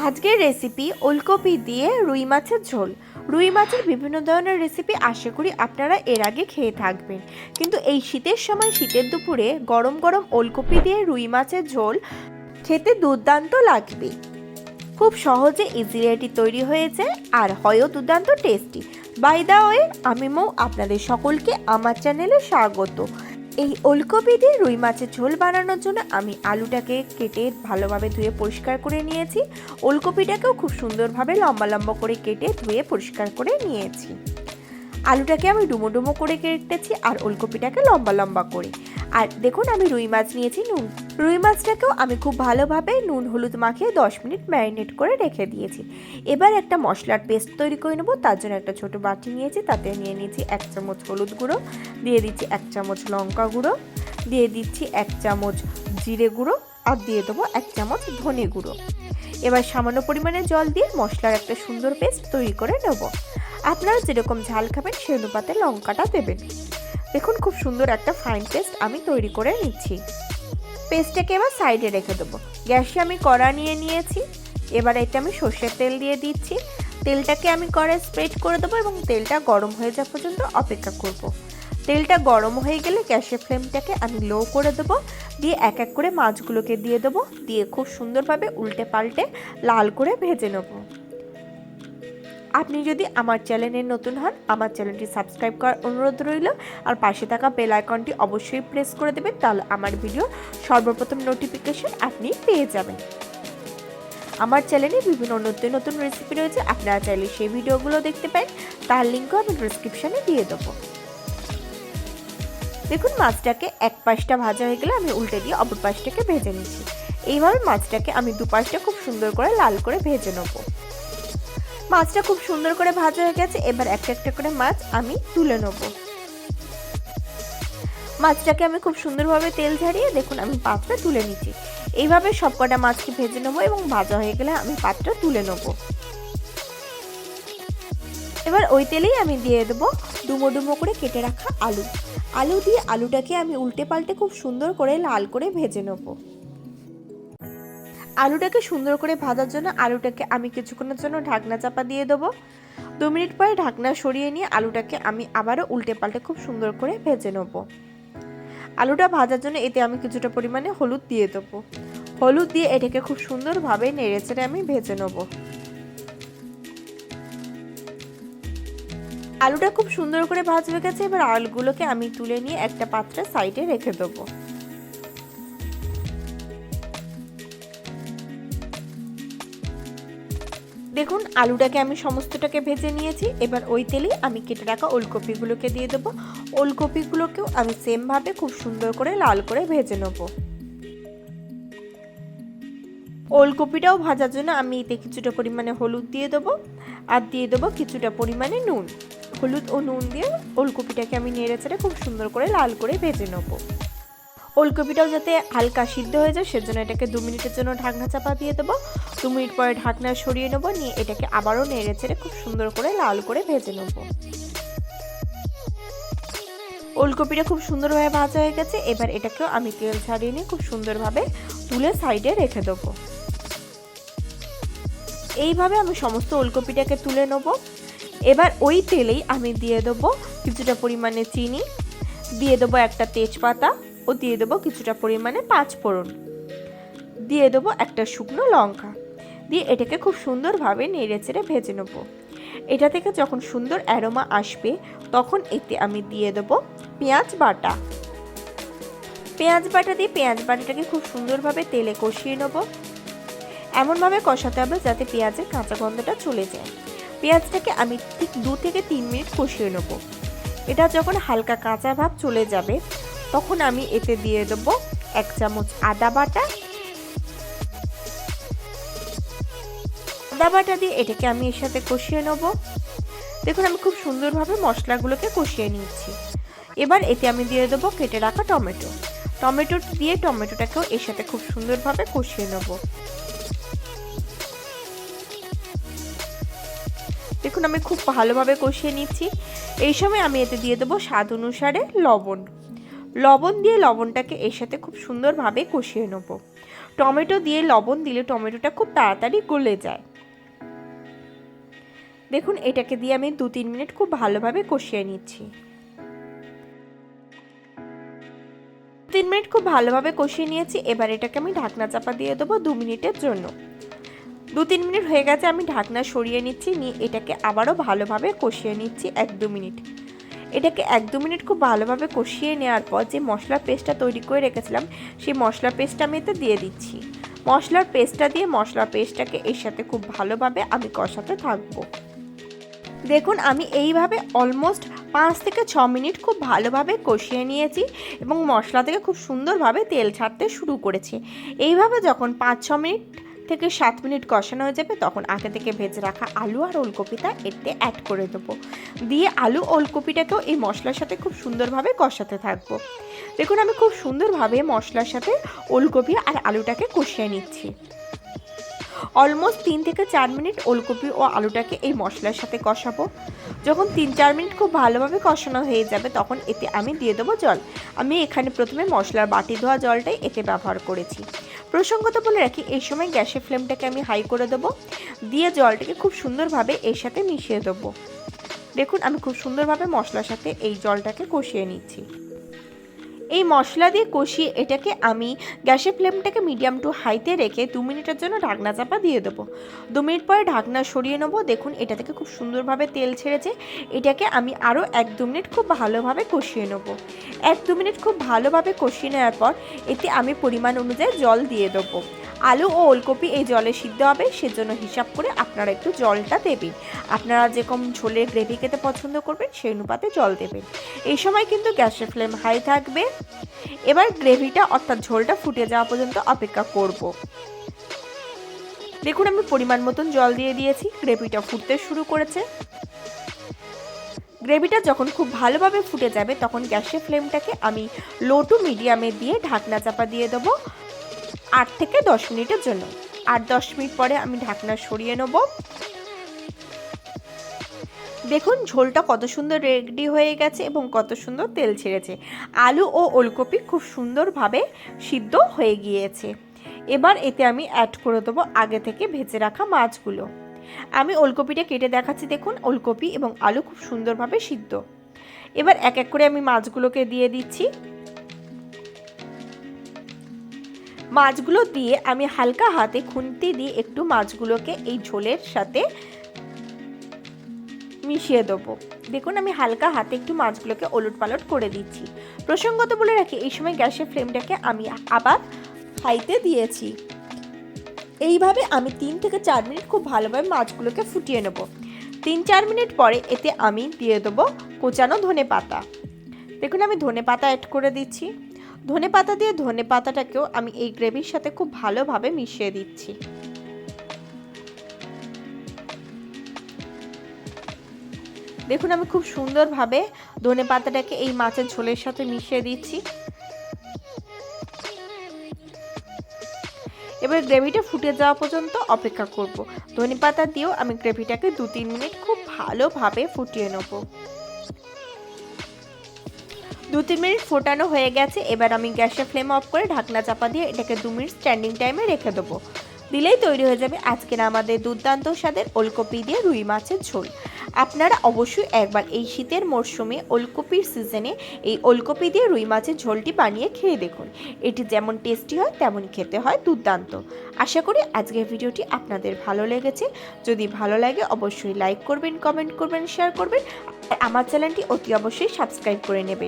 আজকের রেসিপি ওলকপি দিয়ে রুই মাছের ঝোল। রুই মাছের বিভিন্ন ধরনের রেসিপি আশা করি আপনারা এর আগে খেয়ে থাকবেন, কিন্তু এই শীতের সময় শীতের দুপুরে গরম গরম ওলকপি দিয়ে রুই মাছের ঝোল খেতে দুর্দান্ত লাগবে। খুব সহজে ইজিলি এটি তৈরি হয়েছে আর হয়ও দুর্দান্ত টেস্টি। বাই দা ওয়ে, আমি মৌ, আপনাদের সকলকে আমার চ্যানেলে স্বাগত। এই ওলকপি দিয়ে রুই মাছের ঝোল বানানোর জন্য আমি আলুটাকে কেটে ভালোভাবে ধুয়ে পরিষ্কার করে নিয়েছি। ওলকপিটাকেও খুব সুন্দরভাবে লম্বা লম্বা করে কেটে ধুয়ে পরিষ্কার করে নিয়েছি। আলুটাকে আমি ডুমো ডুমো করে কেটেছি আর ওলকপিটাকে লম্বা লম্বা করে। আর দেখুন, আমি রুই মাছ নিয়েছি। রুই মাছটাকেও আমি খুব ভালোভাবে নুন হলুদ মাখিয়ে 10 মিনিট ম্যারিনেট করে রেখে দিয়েছি। এবার একটা মশলার পেস্ট তৈরি করে নেব। তার জন্য একটা ছোট বাটি নিয়েছি, তাতে নিয়ে নিয়েছি 1 চামচ হলুদ গুঁড়ো, দিয়ে দিচ্ছি 1 চামচ লঙ্কা গুঁড়ো, দিয়ে দিচ্ছি 1 চামচ জিরে গুঁড়ো, আর দিয়ে দেবো 1 চামচ ধনে গুঁড়ো। এবার সামান্য পরিমাণে জল দিয়ে মশলার একটা সুন্দর পেস্ট তৈরি করে নেব। আপনারা যেরকম ঝাল খাবেন সেই অনুপাতে লঙ্কাটা দেবেন। দেখুন, খুব সুন্দর একটা ফাইন পেস্ট আমি তৈরি করে নিচ্ছি। পেস্টটাকে এবার সাইডে রেখে দেবো। গ্যাসে আমি কড়া নিয়ে নিয়েছি। এবার এটা আমি সর্ষের তেল দিয়ে দিচ্ছি। তেলটাকে আমি কড়ায় স্প্রেড করে দেবো এবং তেলটা গরম হয়ে যাওয়া পর্যন্ত অপেক্ষা করব। তেলটা গরম হয়ে গেলে গ্যাসের ফ্লেমটাকে আমি লো করে দেবো। দিয়ে এক এক করে মাছগুলোকে দিয়ে দেবো। দিয়ে খুব সুন্দরভাবে উল্টে পাল্টে লাল করে ভেজে নেব। আপনি যদি আমার চ্যানেলে নতুন হন, আমার চ্যানেলটি সাবস্ক্রাইব করার অনুরোধ রইল। আর পাশে থাকা বেল আইকনটি অবশ্যই প্রেস করে দেবেন, তাহলে আমার ভিডিও সর্বপ্রথম নোটিফিকেশন আপনি পেয়ে যাবেন। আমার চ্যানেলে বিভিন্ন নতুন নতুন রেসিপি রয়েছে, আপনারা চাইলে সেই ভিডিওগুলো দেখতে পারেন। তার লিঙ্কও আমি ডিসক্রিপশনে দিয়ে দেবো। দেখুন, মাছটাকে এক পাশটা ভাজা হয়ে গেলে আমি উল্টে দিয়ে অপর পাশটাকে ভেজে নিচ্ছি। এইভাবে মাছটাকে আমি দুপাশটা খুব সুন্দর করে লাল করে ভেজে নেবো। মাছটা খুব সুন্দর করে ভাজা হয়ে গেছে। এবার একটা একটা করে মাছ আমি তুলে নেব। মাছটাকে আমি খুব সুন্দরভাবে তেল ঝাড়িয়ে দেখুন আমি পাত্রে তুলে নিচ্ছি। এইভাবে সবকটা মাছকে ভেজে নেবো এবং ভাজা হয়ে গেলে আমি পাত্রে তুলে নেব। এবার ওই তেলেই আমি দিয়ে দেবো ডুমো ডুমো করে কেটে রাখা আলু। আলু দিয়ে আলুটাকে আমি উল্টে পাল্টে খুব সুন্দর করে লাল করে ভেজে নেব। আলুটাকে সুন্দর করে ভাজার জন্য আলুটাকে আমি কিছুক্ষণের জন্য ঢাকনা চাপা দিয়ে দেবো। 2 মিনিট পরে ঢাকনা সরিয়ে নিয়ে আলুটাকে আমি আবারও উল্টে পাল্টে খুব সুন্দর করে ভেজে নেব। আলুটা ভাজার জন্য এতে আমি কিছুটা পরিমাণে হলুদ দিয়ে দেবো। হলুদ দিয়ে এটাকে খুব সুন্দরভাবে নেড়েচেড়ে আমি ভেজে নেব। আলুটা খুব সুন্দর করে ভাজা হয়ে গেছে। এবার আলুগুলোকে আমি তুলে নিয়ে একটা পাত্রে সাইডে রেখে দেবো। দেখুন, আলুটাকে আমি সমস্তটাকে ভেজে নিয়েছি। এবার ওই তেলেই আমি কেটে রাখা ওলকপিগুলোকে দিয়ে দেবো। ওলকপিগুলোকেও আমি সেমভাবে খুব সুন্দর করে লাল করে ভেজে নেব। ওলকপিটাও ভাজার জন্য আমি এতে কিছুটা পরিমাণে হলুদ দিয়ে দেবো আর দিয়ে দেবো কিছুটা পরিমাণে নুন। হলুদ ও নুন দিয়ে ওলকপিটাকে আমি নেড়ে চেড়ে খুব সুন্দর করে লাল করে ভেজে নেব। ওলকপিটাও যাতে হালকা সিদ্ধ হয়ে যায় সেজন্য এটাকে 2 মিনিটের জন্য ঢাকনা চাপা দিয়ে দেবো। 2 মিনিট পরে ঢাকনা সরিয়ে নেবো, নিয়ে এটাকে আবারও নেড়ে চেড়ে খুব সুন্দর করে লাল করে ভেজে নেব। ওলকপিটা খুব সুন্দরভাবে ভাজা হয়ে গেছে। এবার এটাকেও আমি তেল ছাড়িয়ে নিয়ে খুব সুন্দরভাবে তুলে সাইডে রেখে দেবো। এইভাবে আমি সমস্ত ওলকপিটাকে তুলে নেব। এবার ওই তেলেই আমি দিয়ে দেবো কিছুটা পরিমাণে চিনি, দিয়ে দেবো একটা তেজপাতা ও দিয়ে দেবো কিছুটা পরিমাণে 5 ফোড়ন, দিয়ে দেবো একটা শুকনো লঙ্কা, দিয়ে এটাকে খুব সুন্দরভাবে নেড়ে চেড়ে ভেজে নেবো। এটা থেকে যখন সুন্দর অ্যারোমা আসবে তখন এতে আমি দিয়ে দেবো পেঁয়াজ বাটা। পেঁয়াজ বাটা দিয়ে পেঁয়াজ বাটাটাকে খুব সুন্দরভাবে তেলে কষিয়ে নেবো। এমনভাবে কষাতে হবে যাতে পেঁয়াজের কাঁচা গন্ধটা চলে যায়। পেঁয়াজটাকে আমি ঠিক 2 থেকে 3 মিনিট কষিয়ে নেব। এটা যখন হালকা কাঁচা ভাব চলে যাবে তখন আমি এতে দিয়ে দেবো 1 চামচ আদা বাটা। আদা বাটা দিয়ে এটাকে আমি এর সাথে কষিয়ে নেব। দেখুন, আমি খুব সুন্দরভাবে মশলাগুলোকে কষিয়ে নিচ্ছি। এবার এতে আমি দিয়ে দেবো কেটে রাখা টমেটো। টমেটো দিয়ে টমেটোটাকেও এর সাথে খুব সুন্দরভাবে কষিয়ে নেব। দেখুন, আমি খুব ভালোভাবে কষিয়ে নিচ্ছি। এই সময় আমি এতে দিয়ে দেবো স্বাদ অনুসারে লবণ। লবণ দিয়ে লবণটাকে এর সাথে খুব সুন্দরভাবে কষিয়ে নেব। টমেটো দিয়ে লবণ দিলে টমেটোটা খুব তাড়াতাড়ি গলে যায়। দেখুন এটাকে দিয়ে আমি 2-3 মিনিট খুব ভালোভাবে কষিয়ে নিচ্ছি। 3 মিনিট খুব ভালোভাবে কষিয়ে নিয়েছি। এবার এটাকে আমি ঢাকনা চাপা দিয়ে দেবো 2 মিনিটের জন্য। 2-3 মিনিট হয়ে গেছে, আমি ঢাকনা সরিয়ে নিচ্ছি, নিয়ে এটাকে আবারও ভালোভাবে কষিয়ে নিচ্ছি 1-2 মিনিট। এটাকে 1-2 মিনিট খুব ভালোভাবে কষিয়ে নেওয়ার পর যে মশলার পেস্টটা তৈরি করে রেখেছিলাম সেই মশলার পেস্টটা আমি এতে দিয়ে দিচ্ছি। মশলার পেস্টটা দিয়ে মশলার পেস্টটাকে এর সাথে খুব ভালোভাবে আমি কষাতে থাকবো। দেখুন আমি এইভাবে অলমোস্ট 5 থেকে 6 মিনিট খুব ভালোভাবে কষিয়ে নিয়েছি এবং মশলা থেকে খুব সুন্দরভাবে তেল ছাড়তে শুরু করেছে। এইভাবে যখন 5-6 মিনিট থেকে 7 মিনিট কষানো হয়ে যাবে তখন আগে থেকে ভেজে রাখা আলু আর ওলকপিটা এতে অ্যাড করে দেবো। দিয়ে আলু ওলকপিটাকেও এই মশলার সাথে খুব সুন্দরভাবে কষাতে থাকবো। দেখুন আমি খুব সুন্দরভাবে মশলার সাথে ওলকপি আর আলুটাকে কষিয়ে নিচ্ছি। অলমোস্ট 3 থেকে 4 মিনিট ওলকপি ও আলুটাকে এই মশলার সাথে কষাবো। যখন 3-4 মিনিট খুব ভালোভাবে কষানো হয়ে যাবে তখন এতে আমি দিয়ে দেবো জল। আমি এখানে প্রথমে মশলার বাটি ধোয়া জলটাই এতে ব্যবহার করেছি। প্রসঙ্গত বলে রাখি এই সময় গ্যাসের ফ্লেমটাকে আমি হাই করে দেবো, দিয়ে জলটাকে খুব সুন্দরভাবে এর সাথে মিশিয়ে দেবো। দেখুন আমি খুব সুন্দরভাবে মশলার সাথে এই জলটাকে কষিয়ে নিচ্ছি। এই মশলা দিয়ে কষিয়ে এটাকে আমি গ্যাসের ফ্লেমটাকে মিডিয়াম টু হাইতে রেখে 2 মিনিটের জন্য ঢাকনা চাপা দিয়ে দেবো। 2 মিনিট পরে ঢাকনা সরিয়ে নেবো। দেখুন এটা থেকে খুব সুন্দরভাবে তেল ছেড়েছে। এটাকে আমি আরও 1-2 মিনিট খুব ভালোভাবে কষিয়ে নেবো। 1-2 মিনিট খুব ভালোভাবে কষিয়ে নেওয়ার পর এতে আমি পরিমাণ অনুযায়ী জল দিয়ে দেবো। আলু ও ওলকপি এই জলে সিদ্ধ হবে, সেজন্য হিসাব করে আপনারা একটু জলটা দেবেন। আপনারা যেরকম ঝোলের গ্রেভি খেতে পছন্দ করবেন সেই অনুপাতে জল দেবেন। এই সময় কিন্তু গ্যাসের ফ্লেম হাই থাকবে। এবার গ্রেভিটা অর্থাৎ ঝোলটা ফুটে যাওয়া পর্যন্ত অপেক্ষা করব। দেখুন আমি পরিমাণ মতন জল দিয়ে দিয়েছি, গ্রেভিটা ফুটতে শুরু করেছে। গ্রেভিটা যখন খুব ভালোভাবে ফুটে যাবে তখন গ্যাসের ফ্লেমটাকে আমি লো টু মিডিয়ামে দিয়ে ঢাকনা চাপা দিয়ে দেবো 8 থেকে 10 মিনিটের জন্য। 8-10 মিনিট পরে আমি ঢাকনা সরিয়ে নেব। দেখুন ঝোলটা কত সুন্দর রেডি হয়ে গেছে এবং কত সুন্দর তেল ছেড়েছে। আলু ও ওলকপি খুব সুন্দরভাবে সিদ্ধ হয়ে গিয়েছে। এবার এতে আমি অ্যাড করে দেবো আগে থেকে ভেজে রাখা মাছগুলো। আমি ওলকপিটা কেটে দেখাচ্ছি। দেখুন ওলকপি এবং আলু খুব সুন্দরভাবে সিদ্ধ। এবার এক এক করে আমি মাছগুলোকে দিয়ে দিচ্ছি। মাছগুলো দিয়ে আমি হালকা হাতে খুন্তি দিয়ে একটু মাছগুলোকে এই ঝোলের সাথে মিশিয়ে দেবো। দেখুন আমি হালকা হাতে একটু মাছগুলোকে ওলট পালট করে দিচ্ছি। প্রসঙ্গত বলে রাখি এই সময় গ্যাসের ফ্লেমটাকে আমি আবার হাইতে দিয়েছি। এইভাবে আমি 3 থেকে 4 মিনিট খুব ভালোভাবে মাছগুলোকে ফুটিয়ে নেব। 3-4 মিনিট পরে এতে আমি দিয়ে দেবো কোচানো ধনে পাতা। দেখুন আমি ধনে পাতা অ্যাড করে দিচ্ছি। ধনে পাতা দিয়ে ধনে পাতাটাকেও আমি এই গ্রেভির সাথে খুব ভালোভাবে মিশিয়ে দিচ্ছি। দেখুন আমি খুব সুন্দরভাবে ধনে পাতাটাকে এই মাছের ঝোলের সাথে মিশিয়ে দিচ্ছি। এবার গ্রেভিটা ফুটে যাওয়া পর্যন্ত অপেক্ষা করব। ধনে পাতা দিয়েও আমি গ্রেভিটাকে 2-3 মিনিট খুব ভালোভাবে ফুটিয়ে নেব। 2-3 মিনিট ফোটানো হয়ে গেছে। এবার আমি গ্যাসের ফ্লেম অফ করে ঢাকনা চাপা দিয়ে এটাকে 2 মিনিট স্ট্যান্ডিং টাইমে রেখে দেবো। দিলেই তৈরি হয়ে যাবে আজকের আমাদের দুর্দান্ত স্বাদের ওলকপি দিয়ে রুই মাছের ঝোল। আপনারা অবশ্যই একবার এই শীতের মরশুমে ওলকপির সিজনে এই ওলকপি দিয়ে রুই মাছের ঝোলটি বানিয়ে খেয়ে দেখুন। এটি যেমন টেস্টি হয় তেমনই খেতে হয় দুর্দান্ত। আশা করি আজকের ভিডিওটি আপনাদের ভালো লেগেছে। যদি ভালো লাগে অবশ্যই লাইক করবেন, কমেন্ট করবেন, শেয়ার করবেন আর আমার চ্যানেলটি অতি অবশ্যই সাবস্ক্রাইব করে নেবেন।